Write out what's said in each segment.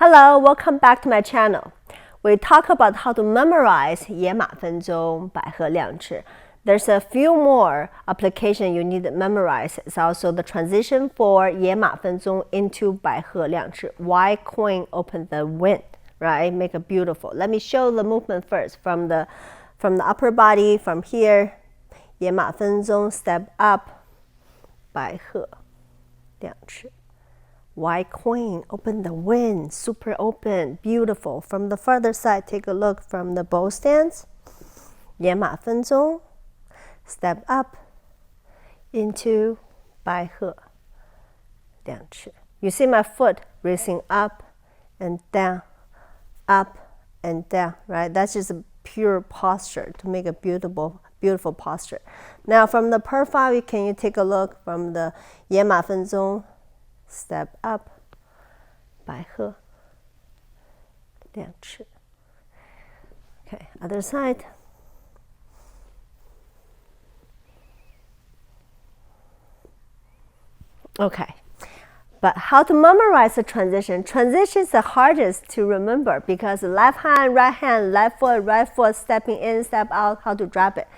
Hello, welcome back to my channel. We talk about how to memorize 野马分钟, 白鹤亮翅. There's a few more applications you need to memorize. It's also the transition for 野马分钟 into 白鹤亮翅. Why coin open the wind, right? Make it beautiful. Let me show the movement first from the upper body, from here. 野马分钟, step up, 白鹤亮翅. Why queen? Open the wind, super open, beautiful. From the further side, take a look from the bow stance. 野马分钟, step up into 白鹤亮翅. You see my foot raising up and down, right? That's just a pure posture to make a beautiful posture. Now from the profile, can you take a look from the 野马分钟? Step up, 白鹤亮翅. Okay, other side. Okay, but how to memorize the transition? Transition is the hardest to remember because left hand, left foot, right foot, stepping in, step out, how to drop it.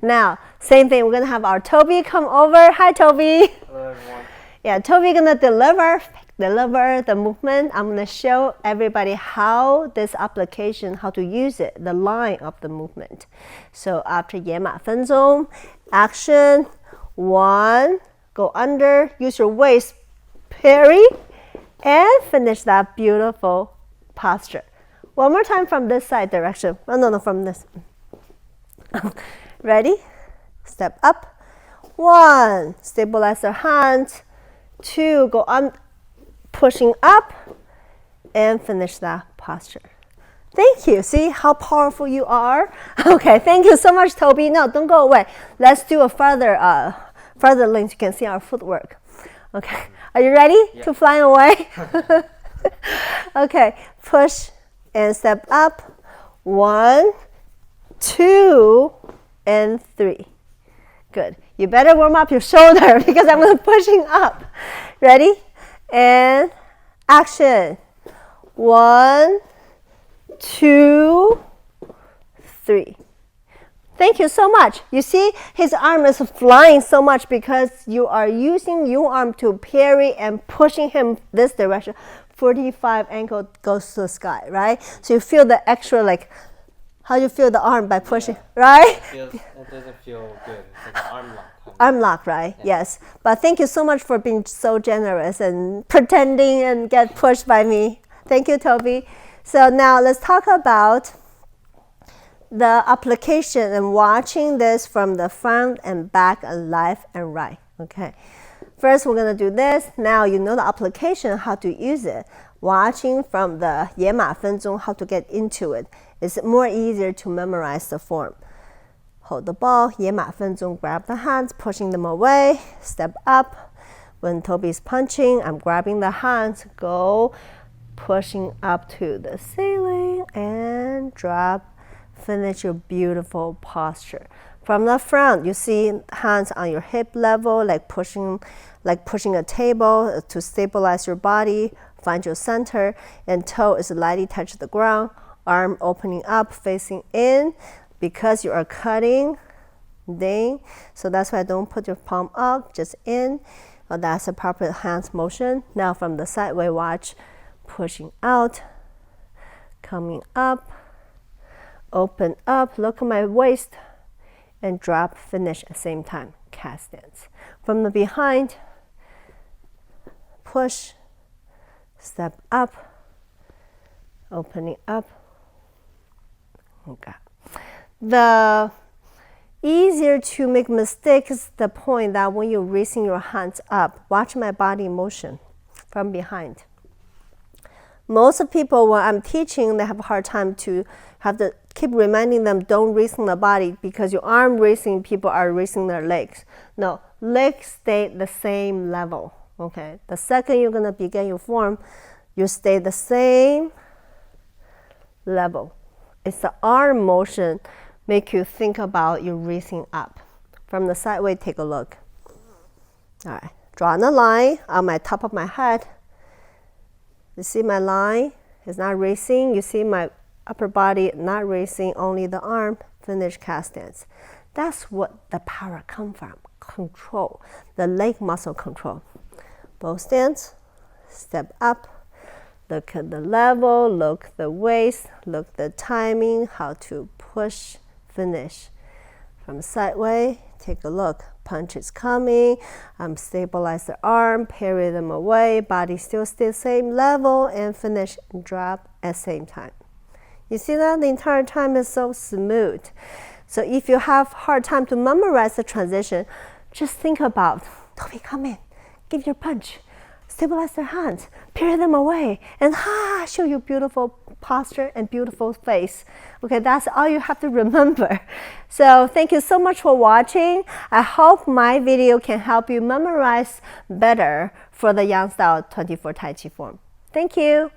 Now, same thing, we're going to have our Toby come over. Hi, Toby. Hello, everyone. Yeah, Toby gonna deliver the movement. I'm gonna show everybody how this application, how to use it, the line of the movement. So after 野马分钟, action, 1, go under, use your waist, parry, and finish that beautiful posture. One more time from this side direction. No, from this. Ready? Step up. 1, stabilize your hands. 2, go on, pushing up, and finish that posture. Thank you. See how powerful you are? Okay, thank you so much, Toby. No, don't go away. Let's do a further link. You can see our footwork. Okay, are you ready to fly away? Okay, push and step up. 1, 2, and 3. Good. You better warm up your shoulder because I'm going to pushing up. Ready? And action. 1, 2, 3. Thank you so much. You see, his arm is flying so much because you are using your arm to parry and pushing him this direction. 45 angle goes to the sky, right? So you feel the extra, like, how you feel the arm by pushing, right? It doesn't feel good. It's like an arm lock. Arm lock, right? Yeah. Yes. But thank you so much for being so generous and pretending and get pushed by me. Thank you, Toby. So now let's talk about the application and watching this from the front and back and left and right. Okay. First, we're going to do this. Now you know the application, how to use it. Watching from the 野马分钟, how to get into it. It's more easier to memorize the form. Hold the ball, 野马分钟, grab the hands, pushing them away, step up. When Toby's punching, I'm grabbing the hands, go, pushing up to the ceiling, and drop. Finish your beautiful posture. From the front, you see hands on your hip level, like pushing a table to stabilize your body. Find your center, and toe is lightly touch the ground. Arm opening up, facing in, because you are cutting, ding. So that's why don't put your palm up, just in. Well, that's a proper hands motion. Now from the sideway, watch, pushing out, coming up, open up, look at my waist, and drop, finish at the same time, cat stance. From the behind, push, step up, opening up. Okay. The easier to make mistakes is the point that when you're raising your hands up, watch my body motion from behind. Most of people, when I'm teaching, they have a hard time to have to keep reminding them, don't raising the body because your arm raising, people are raising their legs. No, legs stay the same level. Okay. The second you're going to begin your form, you stay the same level. It's the arm motion make you think about you raising up. From the sideway, take a look. All right, draw a line on my top of my head. You see my line? It's not racing. You see my upper body not racing, only the arm. Finish cat stance. That's what the power comes from. Control, the leg muscle control. Both stance, step up. Look at the level, look the waist, look the timing, how to push, finish. From sideways, take a look. Punch is coming. Stabilize the arm, parry them away. Body still stays same level, and finish and drop at same time. You see that? The entire time is so smooth. So if you have hard time to memorize the transition, just think about, Toby, come in, give your punch. Stabilize their hands, parry them away, and show your beautiful posture and beautiful face. Okay, that's all you have to remember. So thank you so much for watching. I hope my video can help you memorize better for the Yang style 24 Tai Chi form. Thank you.